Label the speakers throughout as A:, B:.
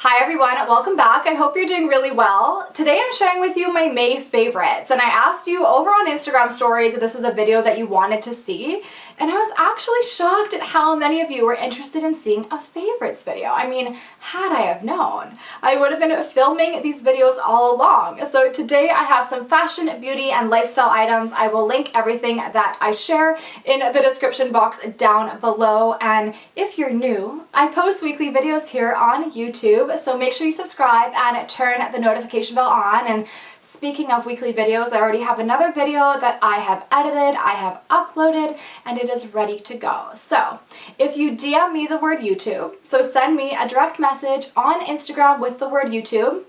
A: Hi everyone, welcome back. I hope you're doing really well. Today I'm sharing with you my May favorites, and I asked you over on Instagram stories if this was a video that you wanted to see, and I was actually shocked at how many of you were interested in seeing a favorites video. I mean, had I have known, I would have been filming these videos all along. So today I have some fashion, beauty, and lifestyle items. I will link everything that I share in the description box down below, and if you're new, I post weekly videos here on YouTube. So make sure you subscribe and turn the notification bell on. And speaking of weekly videos, I already have another video that I have edited, I have uploaded, and it is ready to go. So if you DM me the word YouTube, so send me a direct message on Instagram with the word YouTube,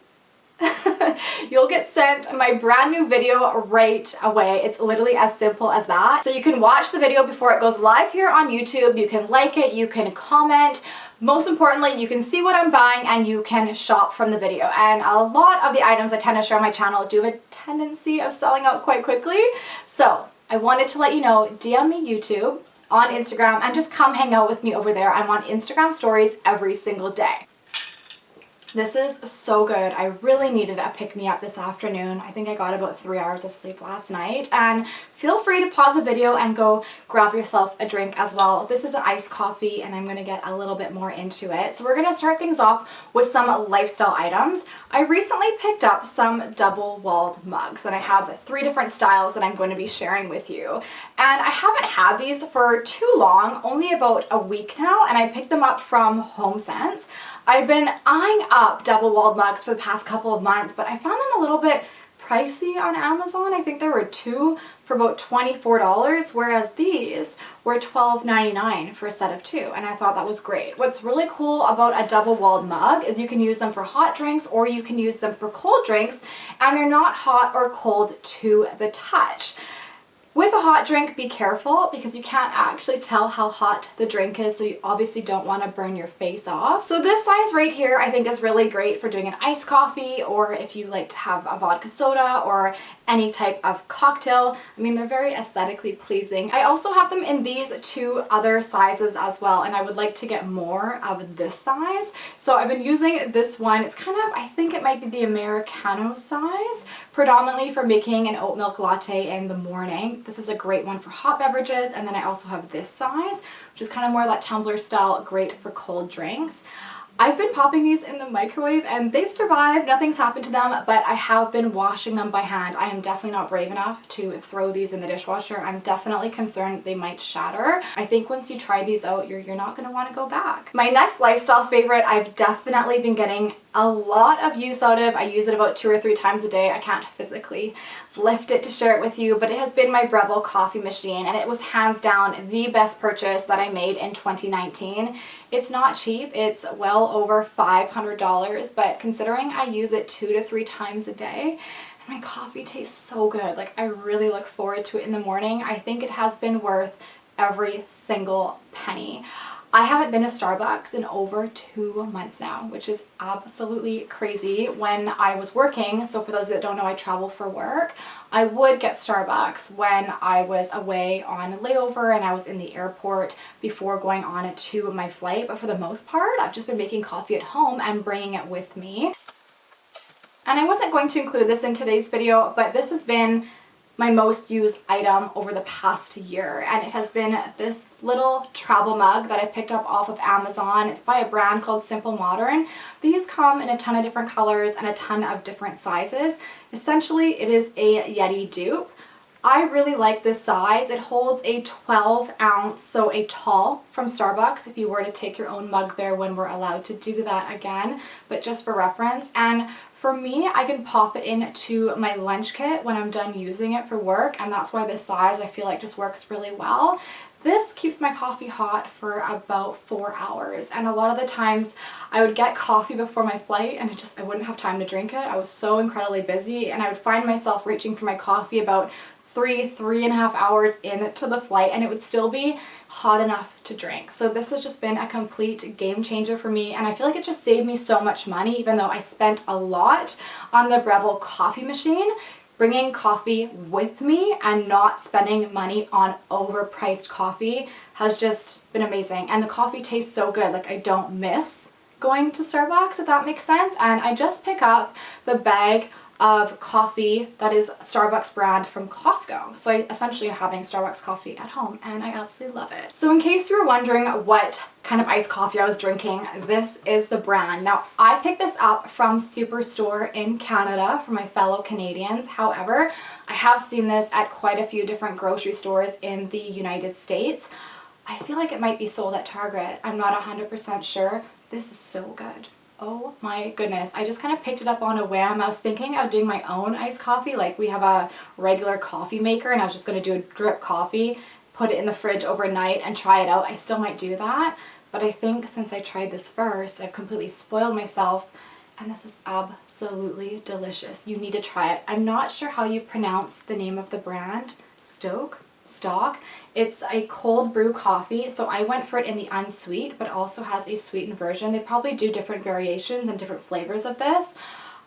A: you'll get sent my brand new video right away. It's literally as simple as that. So you can watch the video before it goes live here on YouTube, you can like it, you can comment. Most importantly, you can see what I'm buying and you can shop from the video. And a lot of the items I tend to share on my channel do have a tendency of selling out quite quickly. So I wanted to let you know, DM me YouTube on Instagram and just come hang out with me over there. I'm on Instagram stories every single day. This is so good. I really needed a pick-me-up this afternoon. I think I got about 3 hours of sleep last night. And feel free to pause the video and go grab yourself a drink as well. This is an iced coffee and I'm going to get a little bit more into it. So we're going to start things off with some lifestyle items. I recently picked up some double-walled mugs and I have 3 different styles that I'm going to be sharing with you. And I haven't had these for too long, only about a week now, and I picked them up from HomeSense. I've been eyeing up double-walled mugs for the past couple of months, but I found them a little bit pricey on Amazon. I think there were 2 for about $24, whereas these were $12.99 for a set of 2, and I thought that was great. What's really cool about a double-walled mug is you can use them for hot drinks or you can use them for cold drinks, and they're not hot or cold to the touch. With a hot drink, be careful because you can't actually tell how hot the drink is, so you obviously don't want to burn your face off. So this size right here I think is really great for doing an iced coffee, or if you like to have a vodka soda or any type of cocktail. I mean, they're very aesthetically pleasing. I also have them in these 2 other sizes as well, and I would like to get more of this size. So I've been using this one. It's kind of, I think it might be the Americano size, predominantly for making an oat milk latte in the morning. This is a great one for hot beverages, and then I also have this size, which is kind of more that tumbler style, great for cold drinks. I've been popping these in the microwave and they've survived, nothing's happened to them, but I have been washing them by hand. I am definitely not brave enough to throw these in the dishwasher. I'm definitely concerned they might shatter. I think once you try these out, you're not going to want to go back. My next lifestyle favorite I've definitely been getting a lot of use out of. I use it about 2 or 3 times a day. I can't physically lift it to share it with you, but it has been my Breville coffee machine, and it was hands down the best purchase that I made in 2019. It's not cheap. It's well over $500, but considering I use it 2 to 3 times a day, and my coffee tastes so good. Like, I really look forward to it in the morning. I think it has been worth every single penny. I haven't been to Starbucks in over 2 months now, which is absolutely crazy. When I was working, so for those that don't know, I travel for work, I would get Starbucks when I was away on layover and I was in the airport before going on to my flight. But for the most part, I've just been making coffee at home and bringing it with me. And I wasn't going to include this in today's video, but this has been my most used item over the past year, and it has been this little travel mug that I picked up off of Amazon. It's by a brand called Simple Modern. These come in a ton of different colors and a ton of different sizes. Essentially, it is a Yeti dupe. I really like this size. It holds a 12 ounce, so a tall from Starbucks if you were to take your own mug there when we're allowed to do that again, but just for reference. And for me, I can pop it into my lunch kit when I'm done using it for work, and that's why this size I feel like just works really well. This keeps my coffee hot for about 4 hours, and a lot of the times I would get coffee before my flight and I wouldn't have time to drink it. I was so incredibly busy, and I would find myself reaching for my coffee about 3.5 hours into the flight, and it would still be hot enough to drink. So this has just been a complete game changer for me, and I feel like it just saved me so much money, even though I spent a lot on the Breville coffee machine. Bringing coffee with me and not spending money on overpriced coffee has just been amazing, and the coffee tastes so good. Like, I don't miss going to Starbucks, if that makes sense. And I just pick up the bag of coffee that is Starbucks brand from Costco. So I essentially am having Starbucks coffee at home and I absolutely love it. So in case you were wondering what kind of iced coffee I was drinking, this is the brand. Now I picked this up from Superstore in Canada for my fellow Canadians. However, I have seen this at quite a few different grocery stores in the United States. I feel like it might be sold at Target. I'm not 100% sure. This is so good. Oh my goodness, I just kind of picked it up on a whim. I was thinking of doing my own iced coffee. Like, we have a regular coffee maker and I was just going to do a drip coffee, put it in the fridge overnight and try it out. I still might do that, but I think since I tried this first, I've completely spoiled myself and this is absolutely delicious. You need to try it. I'm not sure how you pronounce the name of the brand. Stock. It's a cold brew coffee, so I went for it in the unsweet, but also has a sweetened version. They probably do different variations and different flavors of this.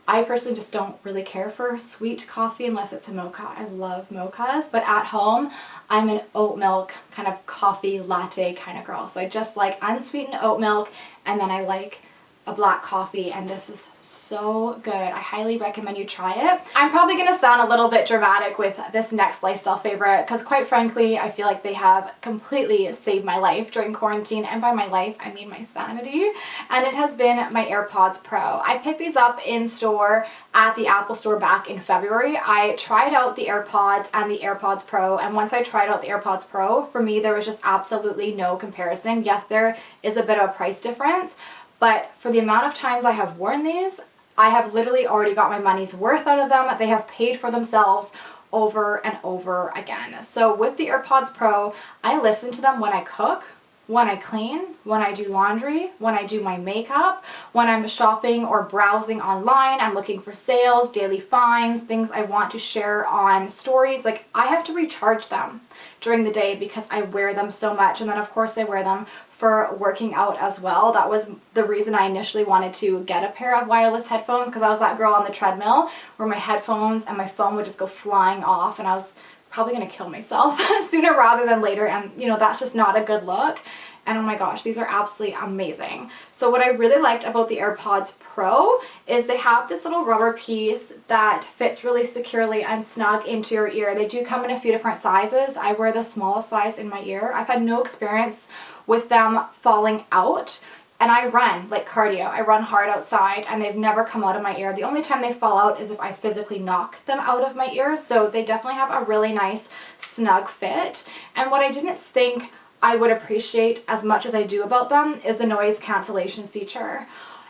A: I personally just don't really care for sweet coffee unless it's a mocha. I love mochas, but at home, I'm an oat milk kind of coffee latte kind of girl. So I just like unsweetened oat milk, and then I like a black coffee, and this is so good. I highly recommend you try it. I'm probably gonna sound a little bit dramatic with this next lifestyle favorite because quite frankly, I feel like they have completely saved my life during quarantine, and by my life, I mean my sanity, and it has been my AirPods Pro. I picked these up in store at the Apple store back in February. I tried out the AirPods and the AirPods Pro, and once I tried out the AirPods Pro, for me, there was just absolutely no comparison. Yes, there is a bit of a price difference, but for the amount of times I have worn these, I have literally already got my money's worth out of them. They have paid for themselves over and over again. So with the AirPods Pro, I listen to them when I cook, when I clean, when I do laundry, when I do my makeup, when I'm shopping or browsing online, I'm looking for sales, daily finds, things I want to share on stories. Like, I have to recharge them during the day because I wear them so much. And then of course I wear them for working out as well. That was the reason I initially wanted to get a pair of wireless headphones, because I was that girl on the treadmill where my headphones and my phone would just go flying off and I was probably gonna kill myself sooner rather than later, and you know, that's just not a good look. And oh my gosh, these are absolutely amazing. So what I really liked about the AirPods Pro is they have this little rubber piece that fits really securely and snug into your ear. They do come in a few different sizes. I wear the smallest size in my ear. I've had no experience with them falling out. And I run like cardio. I run hard outside and they've never come out of my ear. The only time they fall out is if I physically knock them out of my ear. So they definitely have a really nice snug fit. And what I didn't think I would appreciate as much as I do about them is the noise cancellation feature.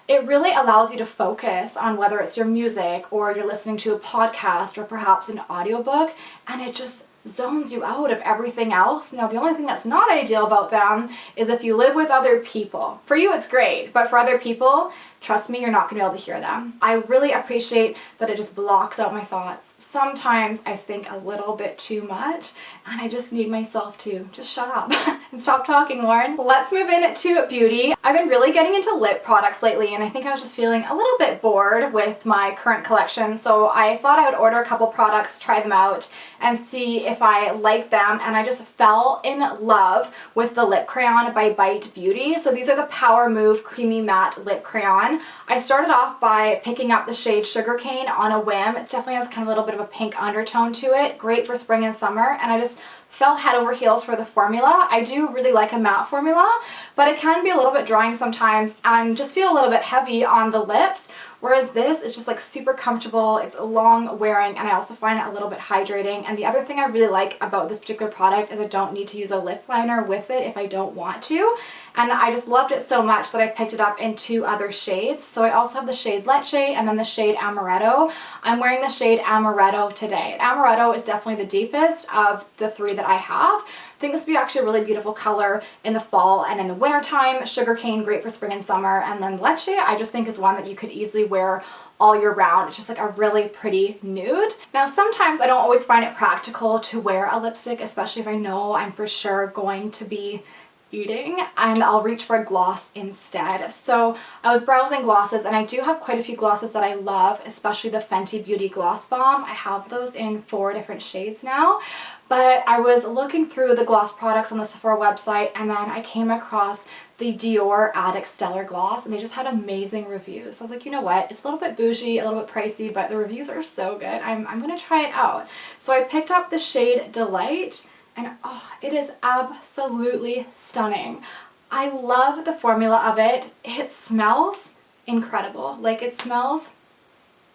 A: It really allows you to focus on whether it's your music or you're listening to a podcast or perhaps an audiobook, and it just zones you out of everything else. Now, the only thing that's not ideal about them is if you live with other people. For you, it's great, but for other people, trust me, you're not going to be able to hear them. I really appreciate that it just blocks out my thoughts. Sometimes I think a little bit too much and I just need myself to just shut up and stop talking, Lauren. Let's move into beauty. I've been really getting into lip products lately, and I think I was just feeling a little bit bored with my current collection, so I thought I would order a couple products, try them out, and see if I liked them, and I just fell in love with the lip crayon by Bite Beauty. So these are the Power Move Creamy Matte Lip Crayon. I started off by picking up the shade Sugarcane on a whim. It definitely has kind of a little bit of a pink undertone to it. Great for spring and summer, and I just fell head over heels for the formula. I do really like a matte formula, but it can be a little bit drying sometimes and just feel a little bit heavy on the lips, whereas this is just like super comfortable. It's long wearing, and I also find it a little bit hydrating. And the other thing I really like about this particular product is I don't need to use a lip liner with it if I don't want to, and I just loved it so much that I picked it up in 2 other shades. So I also have the shade Leche and then the shade Amaretto. I'm wearing the shade Amaretto today. Amaretto is definitely the deepest of the 3 that I have. I think this would be actually a really beautiful color in the fall and in the winter time. Sugarcane, great for spring and summer, and then Leche I just think is one that you could easily wear all year round. It's just like a really pretty nude. Now, sometimes I don't always find it practical to wear a lipstick, especially if I know I'm for sure going to be eating, and I'll reach for a gloss instead. So I was browsing glosses, and I do have quite a few glosses that I love, especially the Fenty Beauty Gloss Bomb. I have those in 4 different shades now, but I was looking through the gloss products on the Sephora website, and then I came across the Dior Addict Stellar Gloss, and they just had amazing reviews. So I was like, you know what, it's a little bit bougie, a little bit pricey, but the reviews are so good. I'm gonna try it out. So I picked up the shade Delight, and oh, it is absolutely stunning. I love the formula of it. It smells incredible. Like, it smells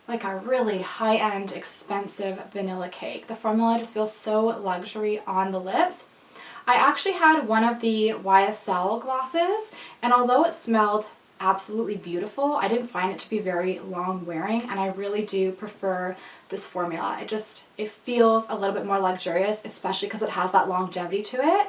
A: like a really high-end, expensive vanilla cake. The formula just feels so luxury on the lips. I actually had one of the YSL glosses, and although it smelled absolutely beautiful, I didn't find it to be very long wearing, and I really do prefer this formula. It feels a little bit more luxurious, especially because it has that longevity to it.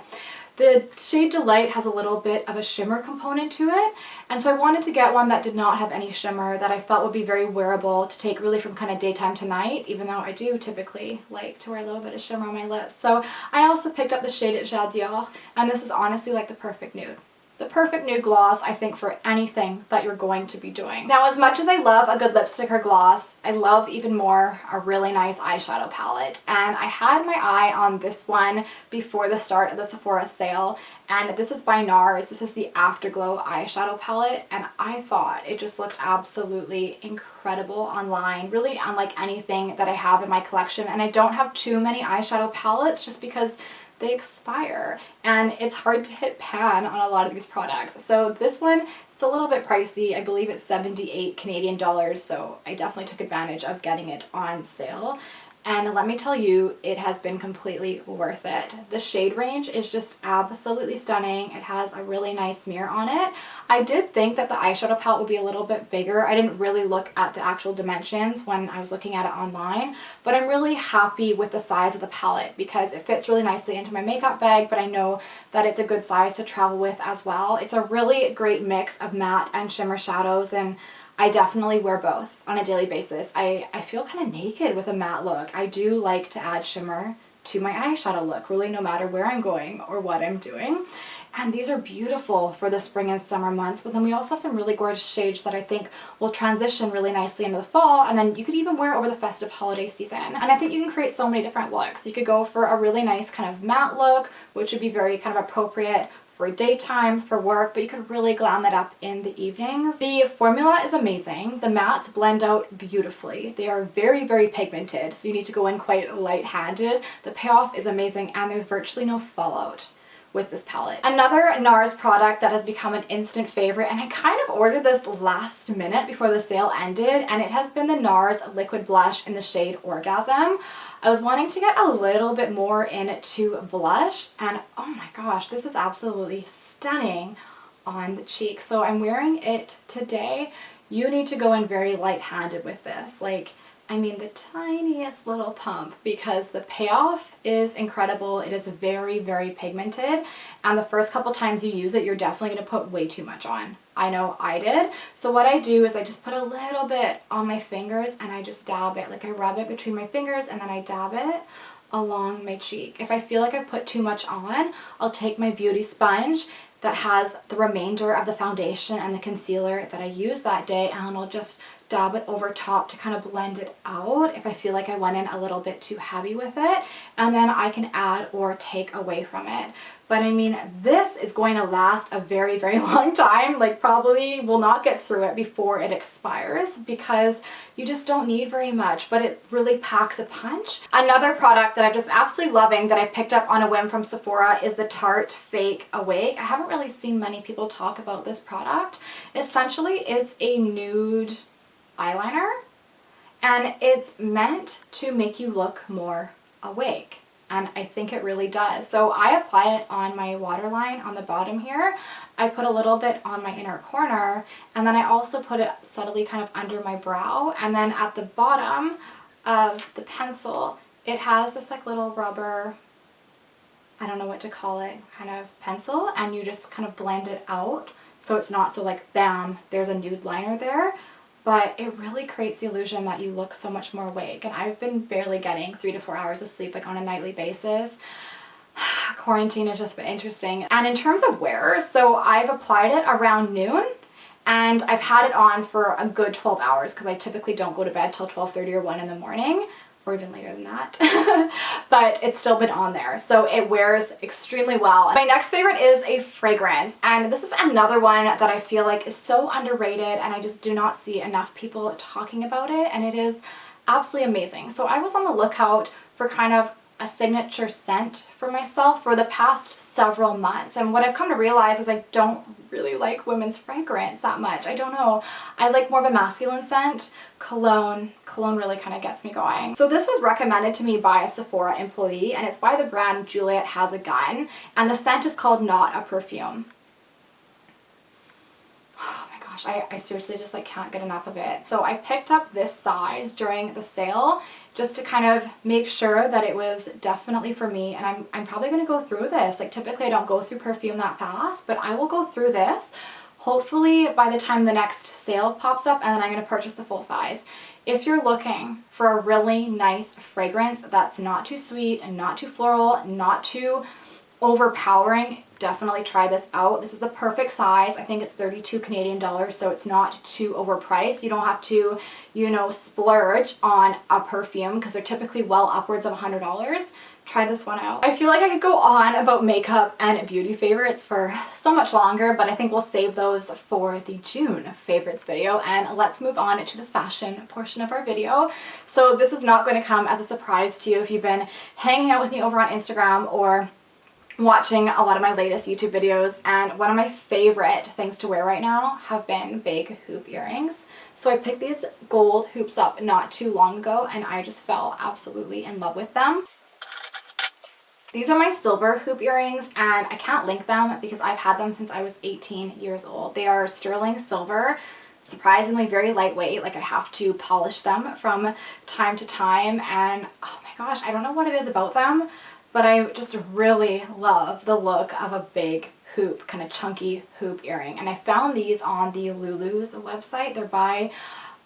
A: The shade Delight has a little bit of a shimmer component to it, and so I wanted to get one that did not have any shimmer, that I felt would be very wearable to take really from kind of daytime to night, even though I do typically like to wear a little bit of shimmer on my lips. So I also picked up the shade J'adore, and this is honestly like the perfect nude. The perfect nude gloss, I think, for anything that you're going to be doing. Now, as much as I love a good lipstick or gloss, I love even more a really nice eyeshadow palette. And I had my eye on this one before the start of the Sephora sale. And this is by NARS. This is the Afterglow eyeshadow palette. And I thought it just looked absolutely incredible online. Really unlike anything that I have in my collection. And I don't have too many eyeshadow palettes just because they expire, and it's hard to hit pan on a lot of these products. So this one, it's a little bit pricey. I believe it's 78 Canadian dollars, so I definitely took advantage of getting it on sale. And let me tell you, it has been completely worth it. The shade range is just absolutely stunning. It has a really nice mirror on it. I did think that the eyeshadow palette would be a little bit bigger. I didn't really look at the actual dimensions when I was looking at it online, but I'm really happy with the size of the palette because it fits really nicely into my makeup bag, but I know that it's a good size to travel with as well. It's a really great mix of matte and shimmer shadows, and I definitely wear both on a daily basis. I feel kind of naked with a matte look. I do like to add shimmer to my eyeshadow look, really, no matter where I'm going or what I'm doing. And these are beautiful for the spring and summer months, but then we also have some really gorgeous shades that I think will transition really nicely into the fall, and then you could even wear over the festive holiday season. And I think you can create so many different looks. You could go for a really nice kind of matte look, which would be very kind of appropriate for daytime, for work, but you could really glam it up in the evenings. The formula is amazing. The mattes blend out beautifully. They are very, very pigmented, so you need to go in quite light-handed. The payoff is amazing, and there's virtually no fallout with this palette. Another NARS product that has become an instant favorite, and I kind of ordered this last minute before the sale ended, and it has been the NARS Liquid Blush in the shade Orgasm. I was wanting to get a little bit more into blush, and oh my gosh, this is absolutely stunning on the cheek. So I'm wearing it today. You need to go in very light-handed with this. Like, I mean, the tiniest little pump, because the payoff is incredible. It is very, very pigmented, and the first couple times you use it, you're definitely going to put way too much on. I know I did. So what I do is I just put a little bit on my fingers, and I just dab it. Like, I rub it between my fingers, and then I dab it along my cheek. If I feel like I put too much on, I'll take my beauty sponge that has the remainder of the foundation and the concealer that I used that day, and I'll just dab it over top to kind of blend it out if I feel like I went in a little bit too heavy with it, and then I can add or take away from it. But I mean, this is going to last a very, very long time. Like, probably will not get through it before it expires because you just don't need very much, but it really packs a punch. Another product that I'm just absolutely loving that I picked up on a whim from Sephora is the Tarte Fake Awake. I haven't really seen many people talk about this product. Essentially, it's a nude eyeliner, and it's meant to make you look more awake. And I think it really does. So I apply it on my waterline on the bottom here. I put a little bit on my inner corner, and then I also put it subtly kind of under my brow. And then at the bottom of the pencil, it has this like little rubber, I don't know what to call it, kind of pencil, and you just kind of blend it out. So it's not so like, bam, there's a nude liner there. But it really creates the illusion that you look so much more awake. And I've been barely getting 3 to 4 hours of sleep, like on a nightly basis. Quarantine has just been interesting. And in terms of wear, so I've applied it around noon and I've had it on for a good 12 hours because I typically don't go to bed till 12:30 or 1 in the morning, or even later than that. But it's still been on there, so it wears extremely well. My next favorite is a fragrance, and this is another one that I feel like is so underrated and I just do not see enough people talking about it, and it is absolutely amazing. So I was on the lookout for kind of a signature scent for myself for the past several months, and what I've come to realize is I don't really like women's fragrance that much. I don't know. I like more of a masculine scent. Cologne really kind of gets me going. So this was recommended to me by a Sephora employee, and it's by the brand Juliet Has a Gun, and the scent is called Not a Perfume. Oh my gosh, I seriously just like can't get enough of it. So I picked up this size during the sale just to kind of make sure that it was definitely for me, and I'm probably going to go through this. Like typically I don't go through perfume that fast, but I will go through this hopefully by the time the next sale pops up, and then I'm going to purchase the full size. If you're looking for a really nice fragrance that's not too sweet and not too floral, not too overpowering, definitely try this out. This is the perfect size. I think it's 32 Canadian dollars, so it's not too overpriced. You don't have to, you know, splurge on a perfume because they're typically well upwards of $100. Try this one out. I feel like I could go on about makeup and beauty favorites for so much longer, but I think we'll save those for the June favorites video, and let's move on to the fashion portion of our video. So this is not going to come as a surprise to you if you've been hanging out with me over on Instagram or watching a lot of my latest YouTube videos, and one of my favorite things to wear right now have been big hoop earrings. So I picked these gold hoops up not too long ago and I just fell absolutely in love with them. These are my silver hoop earrings, and I can't link them because I've had them since I was 18 years old. They are sterling silver, surprisingly very lightweight. Like I have to polish them from time to time, and oh my gosh, I don't know what it is about them, but I just really love the look of a big hoop, kind of chunky hoop earring. And I found these on the Lulu's website. They're by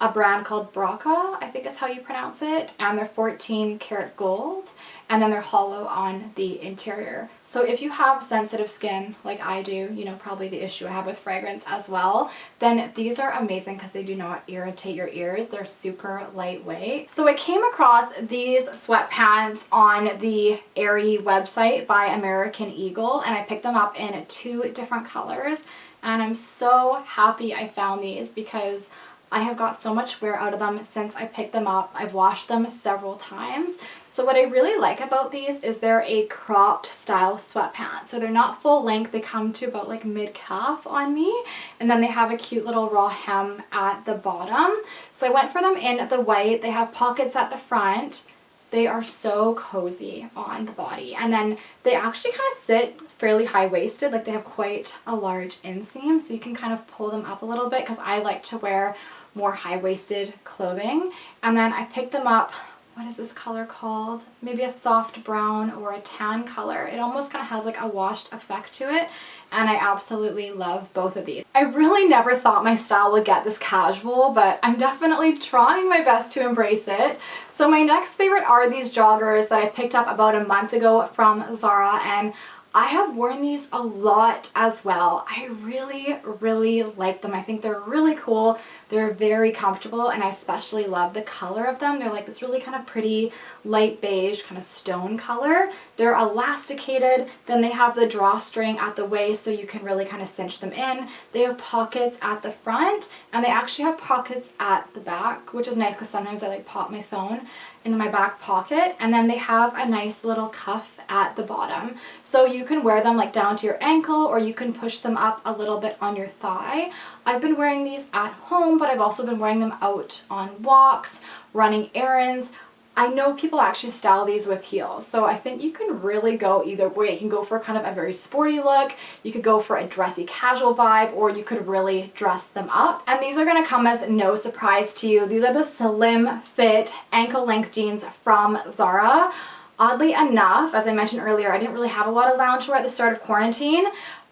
A: a brand called Braca, I think is how you pronounce it, and they're 14 karat gold, and then they're hollow on the interior. So if you have sensitive skin like I do, you know, probably the issue I have with fragrance as well, then these are amazing because they do not irritate your ears. They're super lightweight. So I came across these sweatpants on the Aerie website by American Eagle, and I picked them up in 2 different colors, and I'm so happy I found these because I have got so much wear out of them since I picked them up. I've washed them several times. So what I really like about these is they're a cropped style sweatpants. So they're not full length. They come to about like mid-calf on me. And then they have a cute little raw hem at the bottom. So I went for them in the white. They have pockets at the front. They are so cozy on the body, and then they actually kind of sit fairly high-waisted, like they have quite a large inseam, so you can kind of pull them up a little bit because I like to wear more high-waisted clothing. And then I picked them up, what is this color called? Maybe a soft brown or a tan color. It almost kind of has like a washed effect to it, and I absolutely love both of these. I really never thought my style would get this casual, but I'm definitely trying my best to embrace it. So my next favorite are these joggers that I picked up about a month ago from Zara, and I have worn these a lot as well. I really like them. I think they're really cool. They're very comfortable, and I especially love the color of them. They're like this really kind of pretty light beige kind of stone color. They're elasticated, then they have the drawstring at the waist so you can really kind of cinch them in. They have pockets at the front, and they actually have pockets at the back, which is nice because sometimes I like pop my phone in my back pocket. And then they have a nice little cuff at the bottom, so you can wear them like down to your ankle, or you can push them up a little bit on your thigh. I've been wearing these at home, but I've also been wearing them out on walks, running errands. I know people actually style these with heels, so I think you can really go either way. You can go for kind of a very sporty look, you could go for a dressy casual vibe, or you could really dress them up. And these are going to come as no surprise to you. These are the slim fit ankle length jeans from Zara. Oddly enough, as I mentioned earlier, I didn't really have a lot of loungewear at the start of quarantine,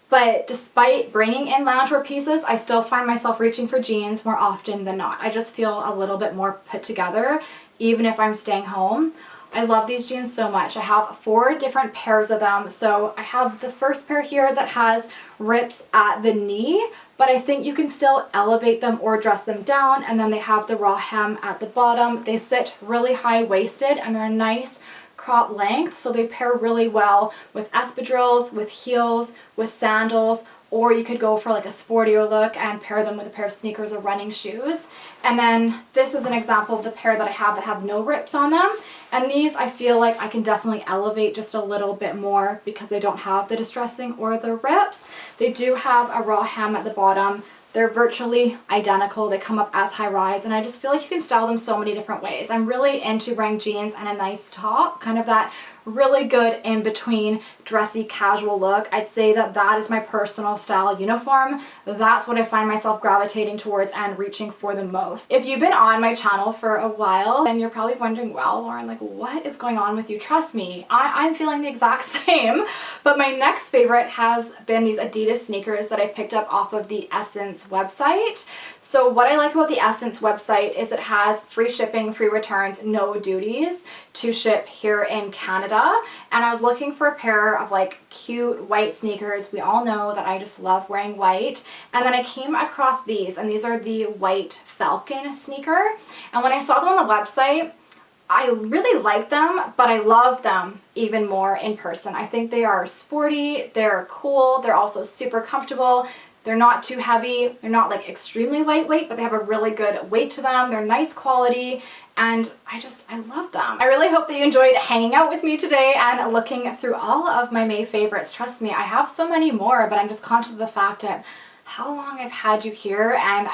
A: but despite bringing in loungewear pieces, I still find myself reaching for jeans more often than not. I just feel a little bit more put together even if I'm staying home. I love these jeans so much. I have 4 different pairs of them. So I have the first pair here that has rips at the knee, but I think you can still elevate them or dress them down. And then they have the raw hem at the bottom. They sit really high-waisted and they're a nice crop length, so they pair really well with espadrilles, with heels, with sandals, or you could go for like a sportier look and pair them with a pair of sneakers or running shoes. And then this is an example of the pair that I have that have no rips on them. And these I feel like I can definitely elevate just a little bit more because they don't have the distressing or the rips. They do have a raw hem at the bottom. They're virtually identical. They come up as high rise, and I just feel like you can style them so many different ways. I'm really into wearing jeans and a nice top, kind of that really good in between dressy casual look. I'd say that that is my personal style uniform. That's what I find myself gravitating towards and reaching for the most. If you've been on my channel for a while, then you're probably wondering, well, Lauren, like what is going on with you? Trust me, I'm feeling the exact same. But my next favorite has been these Adidas sneakers that I picked up off of the Essence website. So what I like about the Essence website is it has free shipping, free returns, no duties to ship here in Canada. And I was looking for a pair of like cute white sneakers. We all know that I just love wearing white. And then I came across these, and these are the white Falcon sneaker. And when I saw them on the website, I really like them, but I love them even more in person. I think they are sporty, they're cool, they're also super comfortable. They're not too heavy, they're not like extremely lightweight, but they have a really good weight to them. They're nice quality, and I love them. I really hope that you enjoyed hanging out with me today and looking through all of my May favorites. Trust me, I have so many more, but I'm just conscious of the fact of how long I've had you here, and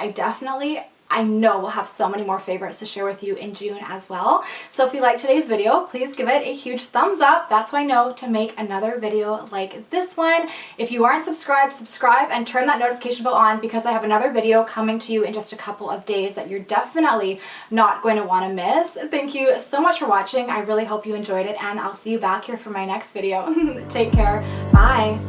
A: I know we'll have so many more favorites to share with you in June as well. So if you liked today's video, please give it a huge thumbs up. That's how I know to make another video like this one. If you aren't subscribed, subscribe and turn that notification bell on, because I have another video coming to you in just a couple of days that you're definitely not going to want to miss. Thank you so much for watching. I really hope you enjoyed it, and I'll see you back here for my next video. Take care. Bye.